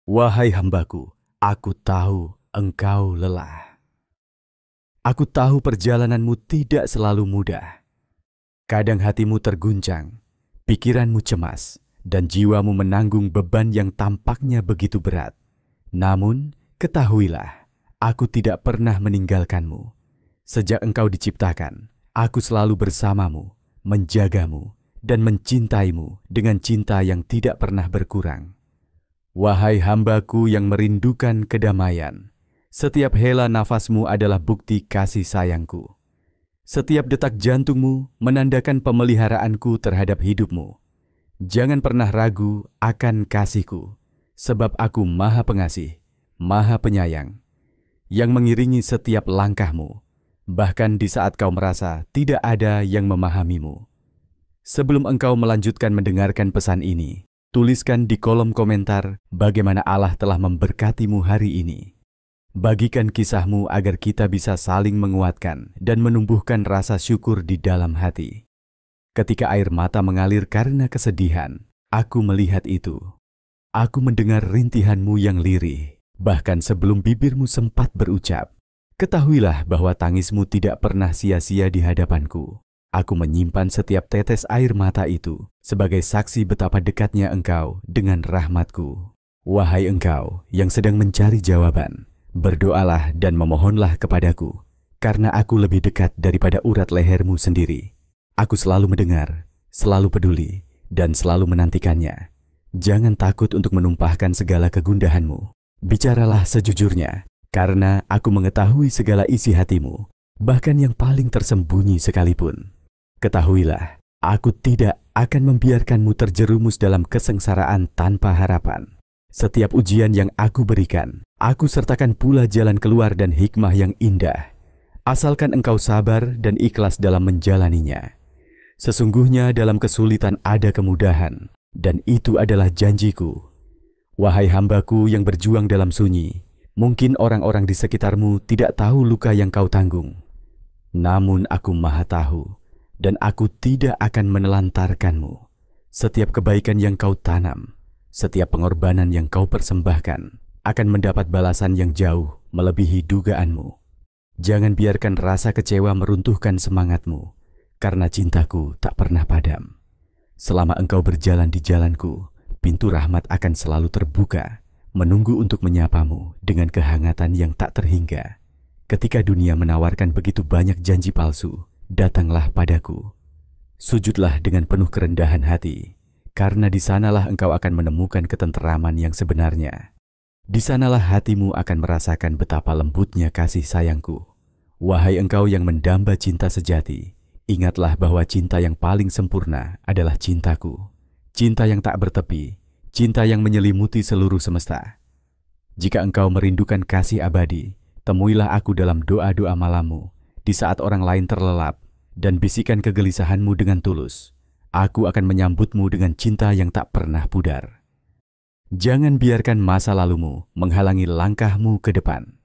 Wahai hambaku, aku tahu engkau lelah. Aku tahu perjalananmu tidak selalu mudah. Kadang hatimu terguncang, pikiranmu cemas, dan jiwamu menanggung beban yang tampaknya begitu berat. Namun, ketahuilah, aku tidak pernah meninggalkanmu. Sejak engkau diciptakan, aku selalu bersamamu, menjagamu, dan mencintaimu dengan cinta yang tidak pernah berkurang. Wahai hambaku yang merindukan kedamaian, setiap hela nafasmu adalah bukti kasih sayangku. Setiap detak jantungmu menandakan pemeliharaanku terhadap hidupmu. Jangan pernah ragu akan kasihku, sebab aku Maha Pengasih, Maha Penyayang, yang mengiringi setiap langkahmu, bahkan di saat kau merasa tidak ada yang memahamimu. Sebelum engkau melanjutkan mendengarkan pesan ini, tuliskan di kolom komentar bagaimana Allah telah memberkatimu hari ini. Bagikan kisahmu agar kita bisa saling menguatkan dan menumbuhkan rasa syukur di dalam hati. Ketika air mata mengalir karena kesedihan, aku melihat itu. Aku mendengar rintihanmu yang lirih, bahkan sebelum bibirmu sempat berucap. Ketahuilah bahwa tangismu tidak pernah sia-sia di hadapanku. Aku menyimpan setiap tetes air mata itu sebagai saksi betapa dekatnya engkau dengan rahmatku. Wahai engkau yang sedang mencari jawaban, berdoalah dan memohonlah kepadaku, karena aku lebih dekat daripada urat lehermu sendiri. Aku selalu mendengar, selalu peduli, dan selalu menantikannya. Jangan takut untuk menumpahkan segala kegundahanmu. Bicaralah sejujurnya, karena aku mengetahui segala isi hatimu, bahkan yang paling tersembunyi sekalipun. Ketahuilah, aku tidak akan membiarkanmu terjerumus dalam kesengsaraan tanpa harapan. Setiap ujian yang aku berikan, aku sertakan pula jalan keluar dan hikmah yang indah. Asalkan engkau sabar dan ikhlas dalam menjalaninya. Sesungguhnya dalam kesulitan ada kemudahan, dan itu adalah janjiku. Wahai hambaku yang berjuang dalam sunyi, mungkin orang-orang di sekitarmu tidak tahu luka yang kau tanggung. Namun aku Maha tahu, dan aku tidak akan menelantarkanmu. Setiap kebaikan yang kau tanam, setiap pengorbanan yang kau persembahkan, akan mendapat balasan yang jauh melebihi dugaanmu. Jangan biarkan rasa kecewa meruntuhkan semangatmu, karena cintaku tak pernah padam. Selama engkau berjalan di jalanku, pintu rahmat akan selalu terbuka, menunggu untuk menyapamu dengan kehangatan yang tak terhingga. Ketika dunia menawarkan begitu banyak janji palsu, datanglah padaku. Sujudlah dengan penuh kerendahan hati, karena di sanalah engkau akan menemukan ketenteraman yang sebenarnya. Di sanalah hatimu akan merasakan betapa lembutnya kasih sayangku. Wahai engkau yang mendamba cinta sejati, ingatlah bahwa cinta yang paling sempurna adalah cintaku. Cinta yang tak bertepi, cinta yang menyelimuti seluruh semesta. Jika engkau merindukan kasih abadi, temuilah aku dalam doa-doa malammu, di saat orang lain terlelap, dan bisikan kegelisahanmu dengan tulus. Aku akan menyambutmu dengan cinta yang tak pernah pudar. Jangan biarkan masa lalumu menghalangi langkahmu ke depan.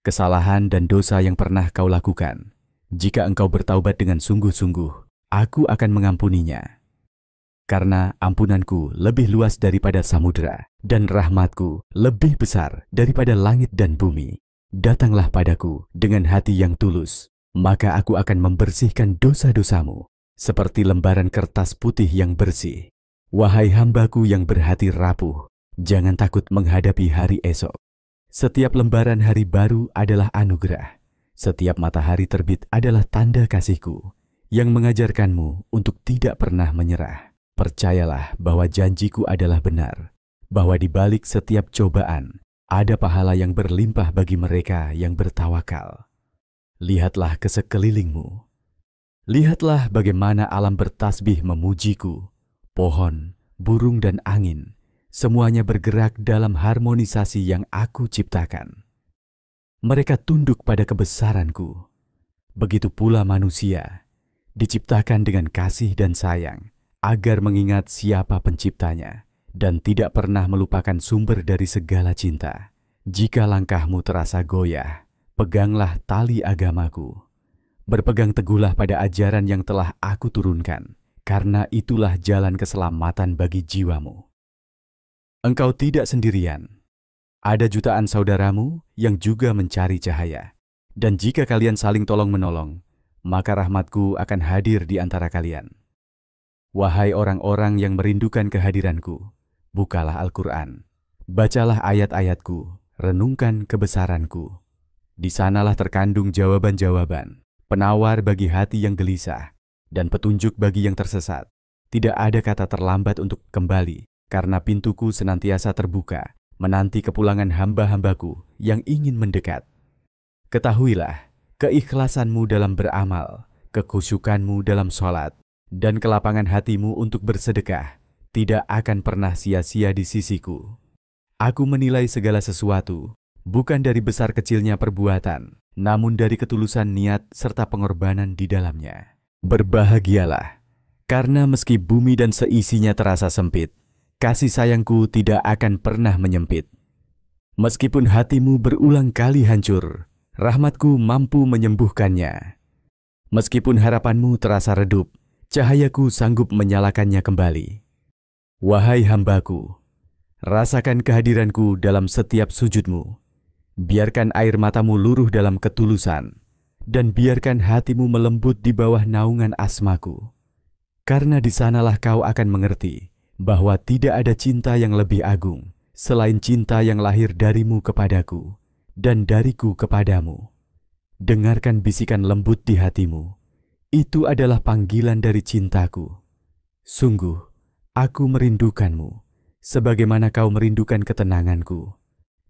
Kesalahan dan dosa yang pernah kau lakukan, jika engkau bertaubat dengan sungguh-sungguh, aku akan mengampuninya. Karena ampunanku lebih luas daripada samudera, dan rahmatku lebih besar daripada langit dan bumi. Datanglah padaku dengan hati yang tulus, maka aku akan membersihkan dosa-dosamu seperti lembaran kertas putih yang bersih. Wahai hambaku yang berhati rapuh, jangan takut menghadapi hari esok. Setiap lembaran hari baru adalah anugerah. Setiap matahari terbit adalah tanda kasihku yang mengajarkanmu untuk tidak pernah menyerah. Percayalah bahwa janjiku adalah benar, bahwa di balik setiap cobaan ada pahala yang berlimpah bagi mereka yang bertawakal. Lihatlah ke sekelilingmu. Lihatlah bagaimana alam bertasbih memujiku. Pohon, burung, dan angin, semuanya bergerak dalam harmonisasi yang aku ciptakan. Mereka tunduk pada kebesaranku. Begitu pula manusia, diciptakan dengan kasih dan sayang, agar mengingat siapa penciptanya, dan tidak pernah melupakan sumber dari segala cinta. Jika langkahmu terasa goyah, peganglah tali agamaku. Berpegang teguhlah pada ajaran yang telah aku turunkan, karena itulah jalan keselamatan bagi jiwamu. engkau tidak sendirian. Ada jutaan saudaramu yang juga mencari cahaya. Dan jika kalian saling tolong-menolong, maka rahmatku akan hadir di antara kalian. Wahai orang-orang yang merindukan kehadiranku, bukalah Al-Quran. Bacalah ayat-ayatku, renungkan kebesaranku. Di sanalah terkandung jawaban-jawaban, penawar bagi hati yang gelisah, dan petunjuk bagi yang tersesat. Tidak ada kata terlambat untuk kembali, karena pintuku senantiasa terbuka, menanti kepulangan hamba-hambaku yang ingin mendekat. Ketahuilah, keikhlasanmu dalam beramal, kekhusyukanmu dalam sholat, dan kelapangan hatimu untuk bersedekah tidak akan pernah sia-sia di sisiku. Aku menilai segala sesuatu, bukan dari besar kecilnya perbuatan, namun dari ketulusan niat serta pengorbanan di dalamnya. Berbahagialah, karena meski bumi dan seisinya terasa sempit, kasih sayangku tidak akan pernah menyempit. Meskipun hatimu berulang kali hancur, rahmatku mampu menyembuhkannya. Meskipun harapanmu terasa redup, cahayaku sanggup menyalakannya kembali. Wahai hambaku, rasakan kehadiranku dalam setiap sujudmu. Biarkan air matamu luruh dalam ketulusan, dan biarkan hatimu melembut di bawah naungan asmaku. Karena di sanalah kau akan mengerti bahwa tidak ada cinta yang lebih agung selain cinta yang lahir darimu kepadaku dan dariku kepadamu. Dengarkan bisikan lembut di hatimu. Itu adalah panggilan dari cintaku. Sungguh, aku merindukanmu, sebagaimana kau merindukan ketenanganku.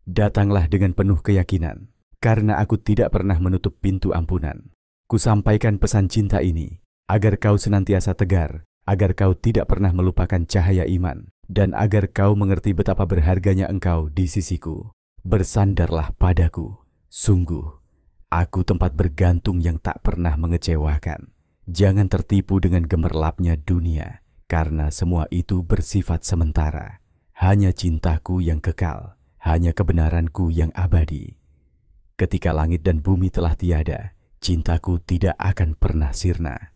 Datanglah dengan penuh keyakinan, karena aku tidak pernah menutup pintu ampunan. Kusampaikan pesan cinta ini, agar kau senantiasa tegar, agar kau tidak pernah melupakan cahaya iman, dan agar kau mengerti betapa berharganya engkau di sisiku. Bersandarlah padaku, sungguh, aku tempat bergantung yang tak pernah mengecewakan. Jangan tertipu dengan gemerlapnya dunia, karena semua itu bersifat sementara. Hanya cintaku yang kekal, hanya kebenaranku yang abadi. Ketika langit dan bumi telah tiada, cintaku tidak akan pernah sirna.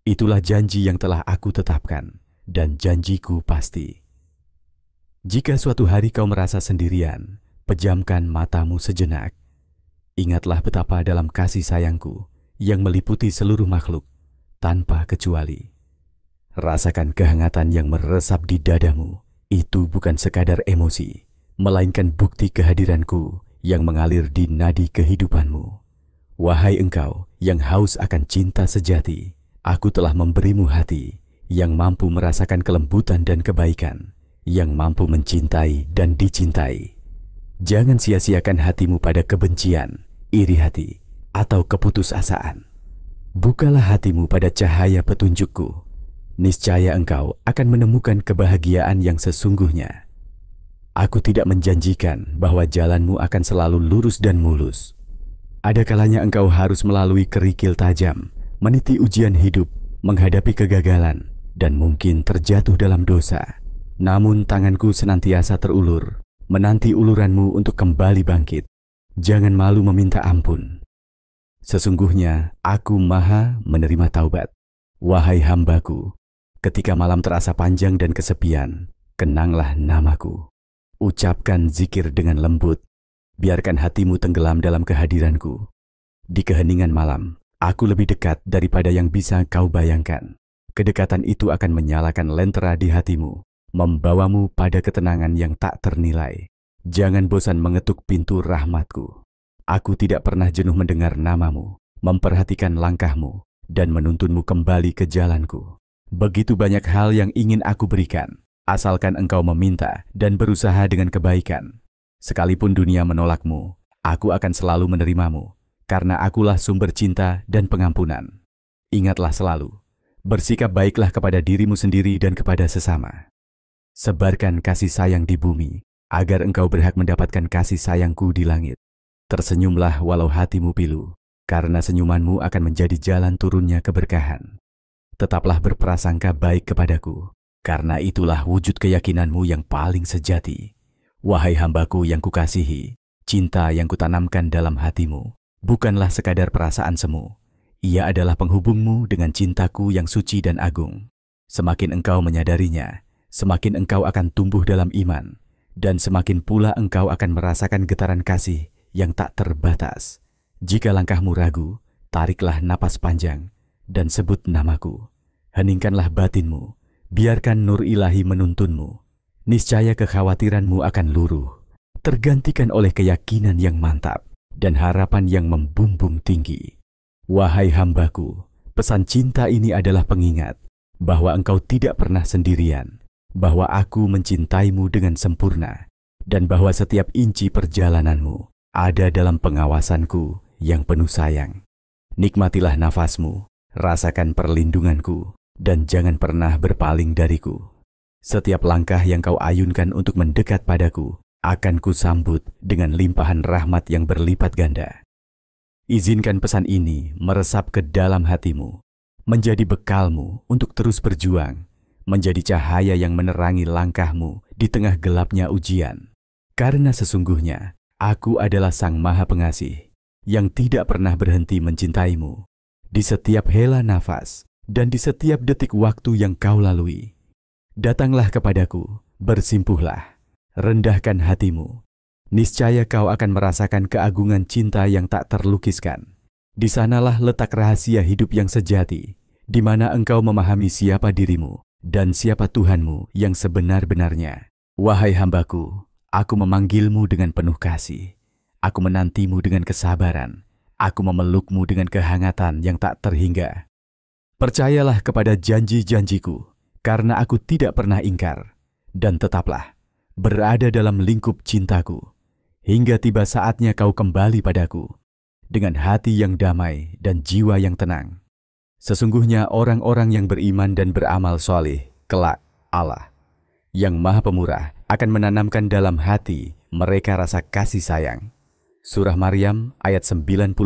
Itulah janji yang telah aku tetapkan, dan janjiku pasti. Jika suatu hari kau merasa sendirian, pejamkan matamu sejenak. Ingatlah betapa dalam kasih sayangku yang meliputi seluruh makhluk tanpa kecuali. Rasakan kehangatan yang meresap di dadamu. Itu bukan sekadar emosi, melainkan bukti kehadiranku yang mengalir di nadi kehidupanmu. Wahai engkau yang haus akan cinta sejati, aku telah memberimu hati yang mampu merasakan kelembutan dan kebaikan, yang mampu mencintai dan dicintai. Jangan sia-siakan hatimu pada kebencian, iri hati, atau keputusasaan. Bukalah hatimu pada cahaya petunjukku. Niscaya engkau akan menemukan kebahagiaan yang sesungguhnya. Aku tidak menjanjikan bahwa jalanmu akan selalu lurus dan mulus. Ada kalanya engkau harus melalui kerikil tajam, meniti ujian hidup, menghadapi kegagalan, dan mungkin terjatuh dalam dosa. Namun tanganku senantiasa terulur, menanti uluranmu untuk kembali bangkit. Jangan malu meminta ampun. Sesungguhnya aku maha menerima taubat. Wahai hambaku, ketika malam terasa panjang dan kesepian, kenanglah namaku. Ucapkan zikir dengan lembut. Biarkan hatimu tenggelam dalam kehadiranku. Di keheningan malam, aku lebih dekat daripada yang bisa kau bayangkan. Kedekatan itu akan menyalakan lentera di hatimu, membawamu pada ketenangan yang tak ternilai. Jangan bosan mengetuk pintu rahmatku. Aku tidak pernah jenuh mendengar namamu, memperhatikan langkahmu, dan menuntunmu kembali ke jalanku. Begitu banyak hal yang ingin aku berikan, asalkan engkau meminta dan berusaha dengan kebaikan. Sekalipun dunia menolakmu, aku akan selalu menerimamu, karena akulah sumber cinta dan pengampunan. Ingatlah selalu, bersikap baiklah kepada dirimu sendiri dan kepada sesama. Sebarkan kasih sayang di bumi, agar engkau berhak mendapatkan kasih sayangku di langit. Tersenyumlah walau hatimu pilu, karena senyumanmu akan menjadi jalan turunnya keberkahan. Tetaplah berprasangka baik kepadaku, karena itulah wujud keyakinanmu yang paling sejati. Wahai hambaku yang kukasihi, cinta yang kutanamkan dalam hatimu bukanlah sekadar perasaan semu. Ia adalah penghubungmu dengan cintaku yang suci dan agung. Semakin engkau menyadarinya, semakin engkau akan tumbuh dalam iman, dan semakin pula engkau akan merasakan getaran kasih yang tak terbatas. Jika langkahmu ragu, tariklah napas panjang dan sebut namaku. Heningkanlah batinmu, biarkan nur ilahi menuntunmu. Niscaya kekhawatiranmu akan luruh, tergantikan oleh keyakinan yang mantap dan harapan yang membumbung tinggi. Wahai hambaku, pesan cinta ini adalah pengingat bahwa engkau tidak pernah sendirian, bahwa aku mencintaimu dengan sempurna, dan bahwa setiap inci perjalananmu ada dalam pengawasanku yang penuh sayang. Nikmatilah nafasmu, rasakan perlindunganku, dan jangan pernah berpaling dariku. Setiap langkah yang kau ayunkan untuk mendekat padaku akan kusambut dengan limpahan rahmat yang berlipat ganda. Izinkan pesan ini meresap ke dalam hatimu, menjadi bekalmu untuk terus berjuang, menjadi cahaya yang menerangi langkahmu di tengah gelapnya ujian. Karena sesungguhnya aku adalah Sang Maha Pengasih yang tidak pernah berhenti mencintaimu di setiap hela nafas dan di setiap detik waktu yang kau lalui. Datanglah kepadaku, bersimpuhlah, rendahkan hatimu. Niscaya kau akan merasakan keagungan cinta yang tak terlukiskan. Di sanalah letak rahasia hidup yang sejati, di mana engkau memahami siapa dirimu dan siapa Tuhanmu yang sebenar-benarnya. Wahai hambaku, aku memanggilmu dengan penuh kasih. Aku menantimu dengan kesabaran. Aku memelukmu dengan kehangatan yang tak terhingga. Percayalah kepada janji-janjiku, karena aku tidak pernah ingkar. Dan tetaplah berada dalam lingkup cintaku, hingga tiba saatnya kau kembali padaku, dengan hati yang damai dan jiwa yang tenang. Sesungguhnya orang-orang yang beriman dan beramal soleh, kelak Allah yang Maha Pemurah akan menanamkan dalam hati mereka rasa kasih sayang. Surah Maryam ayat 96.